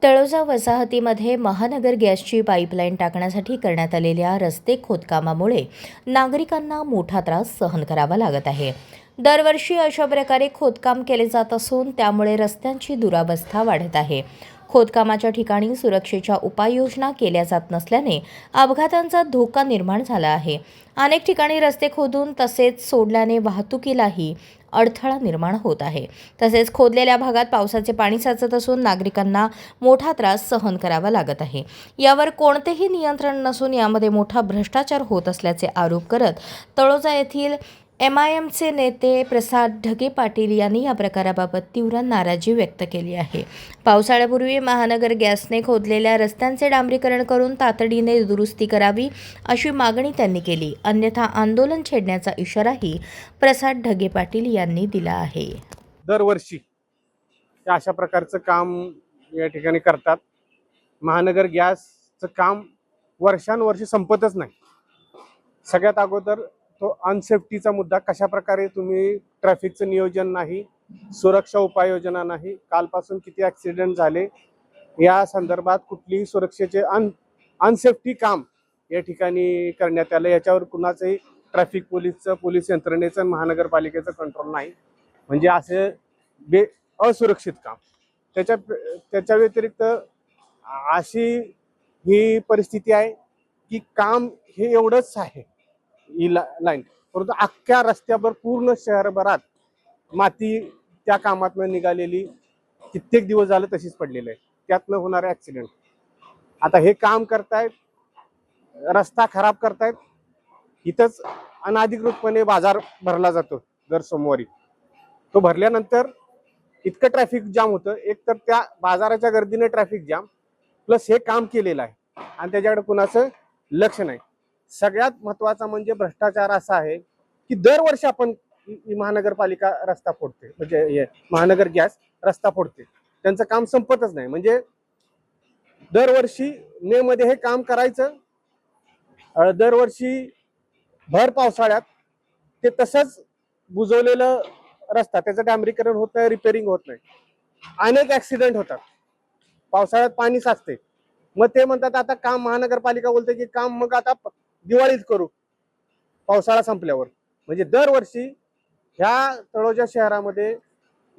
तळोजा वसाहतीमध्ये महानगर गॅसची पाईपलाईन टाकण्यासाठी करण्यात आलेल्या रस्ते खोदकामामुळे नागरिकांना मोठा त्रास सहन करावा लागत आहे। दरवर्षी अशा प्रकारे खोदकाम केले जात असून त्यामुळे रस्त्यांची दुरावस्था वाढत आहे। खोदकामाच्या ठिकाणी सुरक्षेच्या उपाययोजना केल्या जात नसल्याने अपघातांचा धोका निर्माण झाला आहे। अनेक ठिकाणी रस्ते खोदून तसेच सोडल्याने वाहतुकीलाही अडथळा निर्माण होत आहे। तसेच खोदलेल्या भागात पावसाचे पाणी साचत असून नागरिकांना मोठा त्रास सहन करावा लागत आहे। यावर कोणतेही नियंत्रण नसून यामध्ये मोठा भ्रष्टाचार होत असल्याचे आरोप करत तळोजा येथील MIMचे नेते प्रसाद ढगे पाटील यांनी या प्रकाराबाबत तीव्र नाराजी व्यक्त केली आहे। पावसाळ्यापूर्वी महानगर गॅसने खोदलेल्या रस्त्यांचे डांबरीकरण करून तातडीने दुरुस्ती करावी अशी मागणी त्यांनी केली, अन्यथा आंदोलन छेडण्याचा इशाराही प्रसाद ढगे पाटील यांनी दिला आहे। दरवर्षी अशा प्रकारचं काम या ठिकाणी करतात। महानगर गॅसचं काम वर्षानुवर्षे संपतच नाही। सगळ्यात अगोदर तो अनसेफ्टीचा मुद्दा, कशा प्रकारे तुम्ही ट्रॅफिकचं नियोजन नाही, सुरक्षा उपाययोजना नाही, कालपासून किती ॲक्सिडेंट झाले या संदर्भात कुठलीही सुरक्षेचे अनसेफ्टी काम या ठिकाणी करण्यात आलं। याच्यावर कुणाचंही ट्रॅफिक पोलीस यंत्रणेचं महानगरपालिकेचं कंट्रोल नाही। म्हणजे असे असुरक्षित काम, त्याच्या व्यतिरिक्त अशी ही परिस्थिती आहे की काम हे एवढंच आहे ही लाईन, परंतु अख्ख्या रस्त्यावर पूर्ण शहरभरात माती त्या कामातनं निघालेली कित्येक दिवस झालं तशीच पडलेली आहे। त्यातनं होणारे ॲक्सिडेंट, आता हे काम करतायत, रस्ता खराब करतायत, इथंच अनधिकृतपणे बाजार भरला जातो दर सोमवारी। तो भरल्यानंतर इतकं ट्रॅफिक जाम होतं, एक तर त्या बाजाराच्या गर्दीने ट्रॅफिक जाम, प्लस हे काम केलेलं आहे आणि त्याच्याकडे कुणाचं लक्ष नाही। सगळ्यात महत्त्वाचा म्हणजे भ्रष्टाचार असा आहे की दरवर्षी आपण महानगरपालिका रस्ता फोडते, म्हणजे महानगर गॅस रस्ता फोडते, त्यांचं काम संपतच नाही। म्हणजे दरवर्षी मे मध्ये हे काम करायचं, दरवर्षी भर पावसाळ्यात ते तसंच बुजवलेलं रस्ता, त्याचं डांबरीकरण होत नाही, रिपेरिंग होत नाही, अनेक ॲक्सिडेंट होतात। पावसाळ्यात पाणी साचते, मग ते म्हणतात आता काम, महानगरपालिका बोलते की काम मग आता दिवाळीत करू पावसाळा संपल्यावर। म्हणजे दरवर्षी ह्या तळोजा शहरामध्ये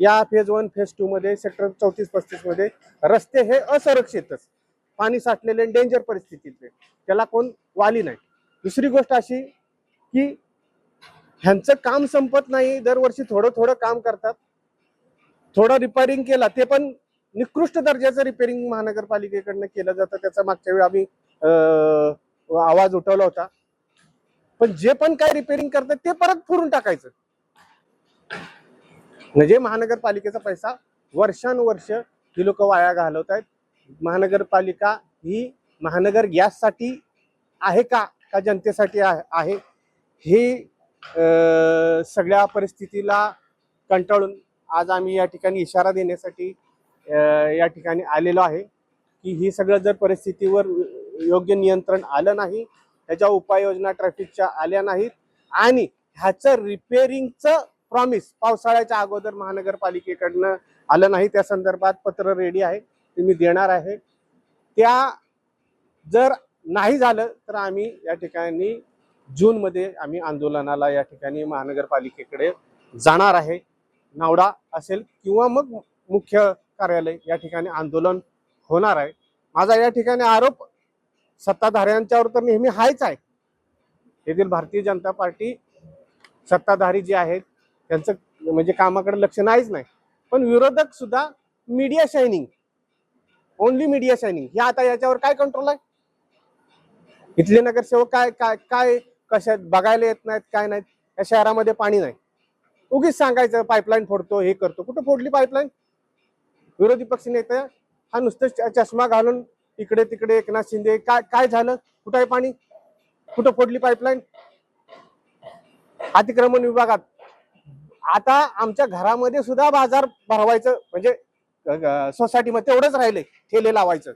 या फेज 1 फेज 2 मध्ये सेक्टर 34-35 मध्ये रस्ते हे असुरक्षितच, पाणी साठलेले, डेंजर परिस्थितीतले, त्याला कोण वाली नाही। दुसरी गोष्ट अशी की ह्यांचं काम संपत नाही, दरवर्षी थोडं थोडं काम करतात, थोडं रिपेरिंग केला ते पण निकृष्ट दर्जाचं रिपेरिंग महानगरपालिकेकडनं केलं जातं। त्याचा मागच्या वेळी आम्ही आवाज उठवला होता, पण जे पण काय रिपेरिंग करतात ते परत फोडून टाकायचं। म्हणजे महानगरपालिकेचा पैसा वर्षानुवर्ष ही लोक वाया घालवत आहेत। महानगरपालिका ही महानगर गॅससाठी आहे का जनतेसाठी आहे, हे सगळ्या परिस्थितीला कंटाळून आज आम्ही या ठिकाणी इशारा देण्यासाठी या ठिकाणी आलेलो आहे की ही सगळं जर परिस्थितीवर योग्य नियंत्रण आलं नाही, त्याच्या उपाययोजना ट्रॅफिकच्या आल्या नाहीत आणि ह्याचं रिपेरिंगचं प्रॉमिस पावसाळ्याच्या अगोदर महानगरपालिकेकडनं आलं नाही, त्या संदर्भात पत्र रेडी आहे, ते मी देणार आहे। त्या जर नाही झालं तर आम्ही या ठिकाणी जूनमध्ये आम्ही आंदोलनाला या ठिकाणी महानगरपालिकेकडे जाणार आहे। नावडा असेल किंवा मग मुख्य कार्यालय या ठिकाणी आंदोलन होणार आहे। माझा या ठिकाणी आरोप सत्ताधाऱ्यांच्यावर तर नेहमी हायच आहे। येथील भारतीय जनता पार्टी सत्ताधारी जे आहेत त्यांचं म्हणजे कामाकडे लक्ष नाहीच नाही, पण विरोधक सुद्धा media shining, only media shining, हे आता याच्यावर काय कंट्रोल आहे? इथले नगरसेवक काय काय काय कशात बघायला येत नाहीत, काय नाहीत। या शहरामध्ये पाणी नाही, उगीच सांगायचं पाईपलाईन फोडतो, हे करतो, कुठं फोडली पाईपलाईन? विरोधी पक्ष नेते हा नुसतं चष्मा घालून इकडे तिकडे एकनाथ शिंदे, काय झालं, कुठं आहे पाणी, कुठं फोडली पाईपलाईन? अतिक्रमण विभागात आता आमच्या घरामध्ये सुद्धा बाजार भरवायचं, म्हणजे सोसायटीमध्ये तेवढंच राहिले, ठेले लावायचं,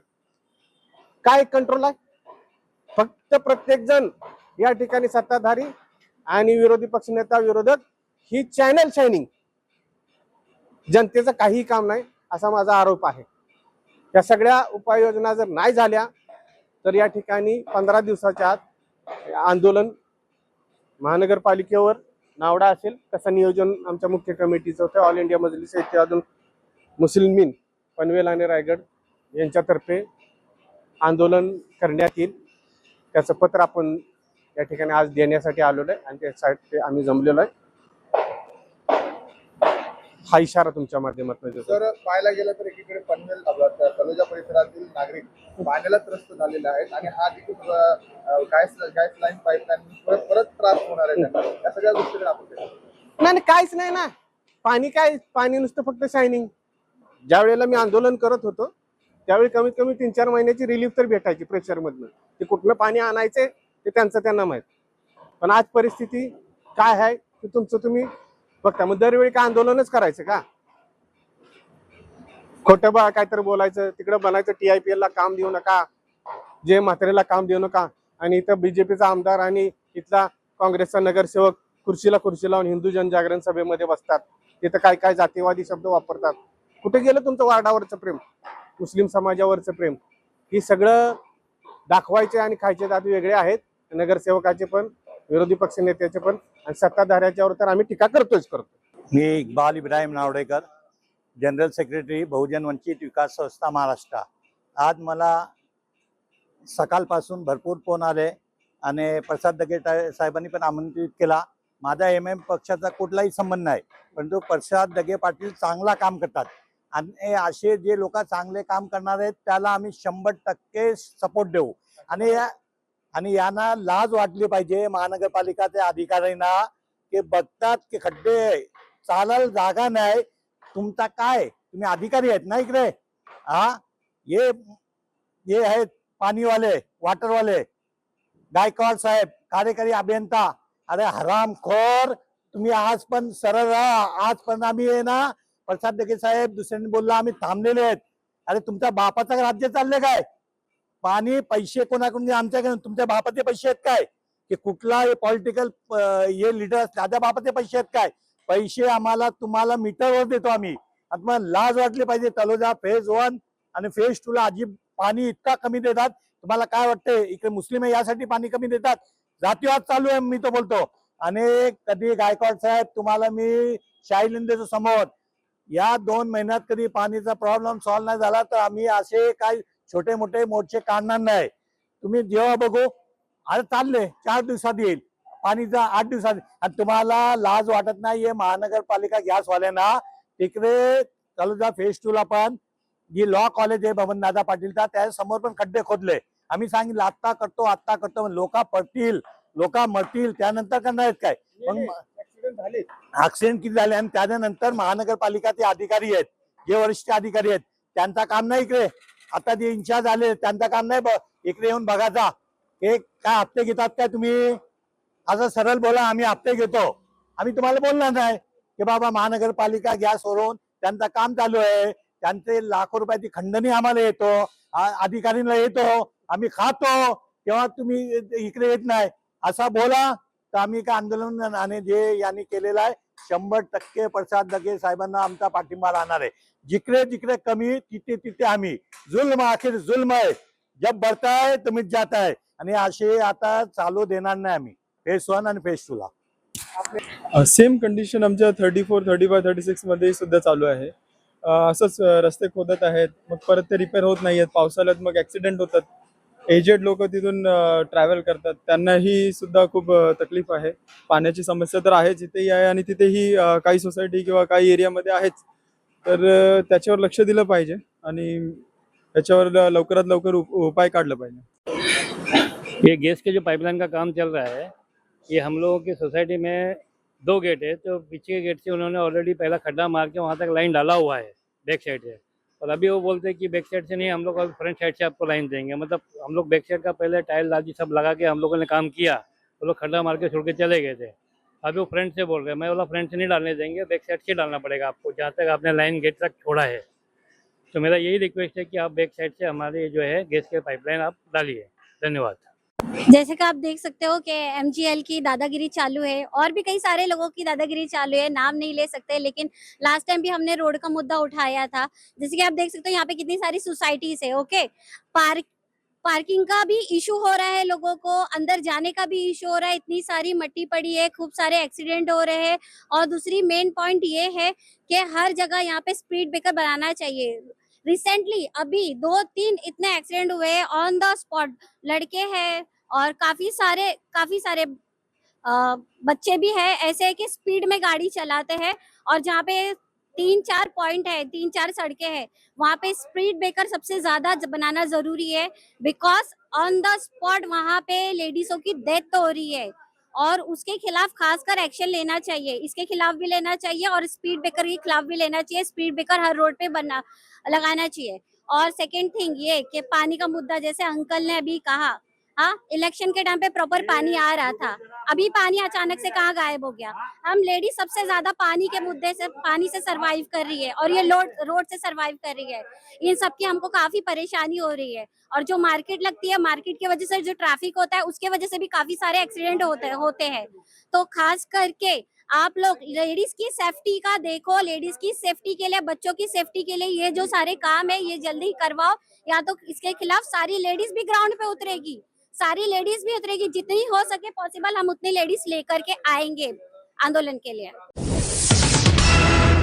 काय कंट्रोल आहे? फक्त प्रत्येक जण या ठिकाणी सत्ताधारी आणि विरोधी पक्षनेता विरोधक ही चॅनल शायनिंग, जनतेचं काही काम नाही असा माझा आरोप आहे। या सगळ्या उपाययोजना जर नाही झाल्या तर या ठिकाणी 15 दिवसाच्या आत आंदोलन महानगरपालिकेवर नावडा असेल तसं नियोजन आमच्या मुख्य कमिटीचं होतं. ऑल इंडिया मजलिस इत्तेहादुल मुस्लिमीन पनवेल आणि रायगड यांच्यातर्फे आंदोलन करण्यात येईल. त्याचं पत्र आपण या ठिकाणी आज देण्यासाठी आलेलो आहे आणि त्यासाठी आम्ही जमलेलो आहे. हा इशारा तुमच्या माध्यमातून देतो. तर पाहायला गेलं तर एकीकडे पनवेल तलोजा परिसरातील नागरिक पाण्याला त्रस्त झालेले आहेत आणि हा देखील गॅस लाईन पाईपलाईन परत त्रास होणार आहे त्यांना. या सगळ्या गोष्टीकडे आपण नाही काहीच नाही ना. पाणी नुसतं फक्त शायनिंग. ज्या वेळेला मी आंदोलन करत होतो त्यावेळी कमीत कमी 3-4 महिन्याची रिलीफ तर भेटायची प्रेशरमधनं. ते कुठलं पाणी आणायचे ते त्यांना माहित. पण आज परिस्थिती काय आहे ते तुमचं तुम्ही बघता. मग दरवेळी काय आंदोलनच करायचं का? खोटं काहीतरी बोलायचं, तिकडं बनायचं TIPL ला काम देऊ नका, जे म्हातारेला काम देऊ नका, आणि इथं बीजेपीचा आमदार आणि इथला काँग्रेसचा नगरसेवक खुर्चीला लावून हिंदू जनजागरण सभेमध्ये बसतात. तिथं काय जातीवादी शब्द वापरतात. कुठे गेलं तुमचं वार्डावरचं प्रेम, मुस्लिम समाजावरचं प्रेम? ही सगळं दाखवायचे आणि खायचे दात वेगळे आहेत. नगरसेवकाचे पण, विरोधी पक्ष नेत्याचे पण, आणि सत्ताधाऱ्याच्यावर तर आम्ही टीका करतो. मी इक्बाल इब्राहिम नावडेकर, जनरल सेक्रेटरी बहुजन वंचित विकास संस्था महाराष्ट्र. आज मला सकाळपासून भरपूर फोन आले आणि प्रसाद दगे साहेबांनी पण आमंत्रित केला. माझा MM पक्षाचा कुठलाही संबंध नाही, परंतु प्रसाद दगे पाटील चांगला काम करतात आणि असे जे लोक चांगले काम करणार आहेत त्याला आम्ही 100% सपोर्ट देऊ. आणि यांना लाज वाटली पाहिजे महानगरपालिकाच्या अधिकाऱ्यांना, की बघतात की खड्डे, चालायला जागा नाही. तुमचा काय, तुम्ही अधिकारी आहेत ना इकडे? ये आहेत पाणीवाले, वॉटरवाले, गायकवाड साहेब कार्यकारी अभियंता. अरे हरामखोर, तुम्ही आज पण सरळ राहा. आज पण आम्ही आहे ना, प्रसाद दगे साहेब दुसऱ्यांनी बोलला आम्ही थांबलेले आहेत. अरे तुमच्या बापाचं राज्य चालले काय? पाणी पैसे कोणाकडून? आमच्याकडे. तुमच्या बापाचे पैसे आहेत काय? की कुठला पॉलिटिकल हे लीडर दादा बापाचे पैसे आहेत काय? पैसे आम्हाला तुम्हाला मीटरवर देतो आम्ही. आता लाज वाटली पाहिजे. तलोजा फेज 1 आणि फेज 2 ला अजिब पाणी इतका कमी देतात. तुम्हाला काय वाटतंय इकडे मुस्लिम आहे यासाठी पाणी कमी देतात? जातीवाद चालू आहे मी तो बोलतो. आणि कधी गायकवाड साहेब तुम्हाला मी शाईलिन देतो समोर, या 2 महिन्यात कधी पाणीचा प्रॉब्लेम सॉल्व्ह नाही झाला तर आम्ही असे काही छोटे मोठे मोर्चे काढणार नाही. तुम्ही जेव्हा बघू, अरे चालले 4 दिवसात येईल पाणीचा, 8 दिवसात. आणि तुम्हाला लाज वाटत नाही? हे महानगरपालिका गॅसवाल्यांना तिकडे तलोजा फेज 2 ला पण जी लॉ कॉलेज आहे बबनदादा पाटीलचा, त्या समोर पण खड्डे खोदले. आम्ही सांगितलं आत्ता करतो. लोक पडतील, लोक मरतील, त्यानंतर करणार आहेत काय? ऍक्सिडेंट किती झाले? आणि त्यानंतर महानगरपालिकाचे अधिकारी आहेत, जे वरिष्ठ अधिकारी आहेत, त्यांचा काम नाही इकडे. आता जे इन्चार्ज आले त्यांचा काम नाही इकडे येऊन बघायचा. हे काय हप्ते घेतात काय तुम्ही? असं सरळ बोला आम्ही हप्ते घेतो. आम्ही तुम्हाला बोलणार नाही की बाबा महानगरपालिका गॅसवरून त्यांचं काम चालू आहे, त्यांचे लाखो रुपयाची खंडणी आम्हाला येतो, अधिकाऱ्यांना येतो, आम्ही खातो, तेव्हा तुम्ही इकडे येत नाही असा बोला तर आम्ही काय आंदोलन. आणि जे यांनी केलेलं आहे 100% प्रसाद दगे साहेबांना आमचा पाठिंबा राहणार आहे. जिकडे जिकडे कमी तिथे आम्ही. जुल्म आखिर जुल्म आहे, जब बढ़ता है तो मिट जाता है. आणि असे आता चालू देणार नाही आम्ही फेज 1 आणि फेज 2 ला. सेम कंडिशन आमच्या 34, 35, 36 मध्ये सुद्धा चालू आहे. असंच रस्ते खोदत आहेत, मग परत ते रिपेअर होत नाही आहेत. पावसाळ्यात मग ऍक्सिडेंट होतात. एजेड लोक तिथून ट्रॅव्हल करतात, त्यांनाही सुद्धा खूप तकलीफ आहे. पाण्याची समस्या तर आहेच, इथेही आहे आणि तिथेही काही सोसायटी किंवा काही एरियामध्ये आहेच. तर त्याच्यावर लक्ष दिलं पाहिजे आणि त्याच्यावर लवकरात लवकर उपाय काढला पाहिजे. ये गैस के जो पाइपलाइन का काम चल रहा है, ये हम लोगों की सोसाइटी में 2 गेट है, तो पीछे के गेट से उन्होंने ऑलरेडी पहला खड्डा मार के वहाँ तक लाइन डाला हुआ है बैक साइड से. और अभी वो बोलते हैं कि बैक साइड से नहीं, हम लोग अभी फ्रंट साइड से आपको लाइन देंगे. मतलब हम लोग बैक साइड का पहले टाइल लादी सब लगा के हम लोगों ने काम किया, वो लोग खड्डा मार के छोड़ के चले गए थे. अभी वो फ्रंट से बोल रहे हैं. मैं बोला फ्रंट से नहीं डालने देंगे, बैक साइड से डालना पड़ेगा आपको, जहाँ तक आपने लाइन गेट तक छोड़ा है. तो मेरा यही रिक्वेस्ट है कि आप बैक साइड से हमारे जो है गैस के पाइपलाइन आप डालिए. धन्यवाद. जैसे कि आप देख सकते हो कि एमजीएल की दादागिरी चालू है और भी कई सारे लोगों की दादागिरी चालू है, नाम नहीं ले सकते, लेकिन लास्ट टाइम भी हमने रोड का मुद्दा उठाया था। जैसे कि आप देख सकते हो यहाँ पे कितनी सारी सोसाइटीज है, ओके। पार्किंग का भी इशू हो रहा है, लोगों को अंदर जाने का भी इशू हो रहा है, इतनी सारी मट्टी पड़ी है, खूब सारे एक्सीडेंट हो रहे हैं। और दूसरी मेन पॉइंट ये है कि हर जगह यहाँ पे स्पीड ब्रेकर बनाना चाहिए। रिसेंटली अभी 2-3 इतने एक्सीडेंट हुए हैं ऑन द स्पॉट, लड़के हैं और काफी सारे बच्चे भी है ऐसे कि स्पीड में गाड़ी चलाते हैं। और जहाँ पे 3-4 पॉइंट है, 3-4 सड़कें हैं, वहाँ पे स्पीड ब्रेकर सबसे ज्यादा बनाना जरूरी है, बिकॉज ऑन द स्पॉट वहाँ पे लेडीजों की डेथ तो हो रही है और उसके खिलाफ खासकर एक्शन लेना चाहिए। इसके खिलाफ भी लेना चाहिए और स्पीड ब्रेकर के खिलाफ भी लेना चाहिए। स्पीड ब्रेकर हर रोड पे बना लगाना चाहिए। और सेकेंड थिंग ये कि पानी का मुद्दा, जैसे अंकल ने अभी कहा, हाँ, इलेक्शन के टाइम पे प्रॉपर पानी आ रहा था, अभी पानी अचानक से कहाँ गायब हो गया। हम लेडी सबसे ज्यादा पानी के मुद्दे से, पानी से सरवाइव कर रही है और ये रोड से सरवाइव कर रही है। इन सब की हमको काफी परेशानी हो रही है। और जो मार्केट लगती है, मार्केट की वजह से जो ट्रैफिक होता है उसके वजह से भी काफी सारे एक्सीडेंट होते हैं। तो खास करके आप लोग लेडीज की सेफ्टी का देखो, लेडीज की सेफ्टी के लिए, बच्चों की सेफ्टी के लिए ये जो सारे काम है ये जल्दी करवाओ, या तो इसके खिलाफ सारी लेडीज भी ग्राउंड पे उतरेगी, सारी लेडीज भी उतरेगी, जितनी हो सके पॉसिबल हम उतनी लेडीज लेकर के आएंगे आंदोलन के लिए।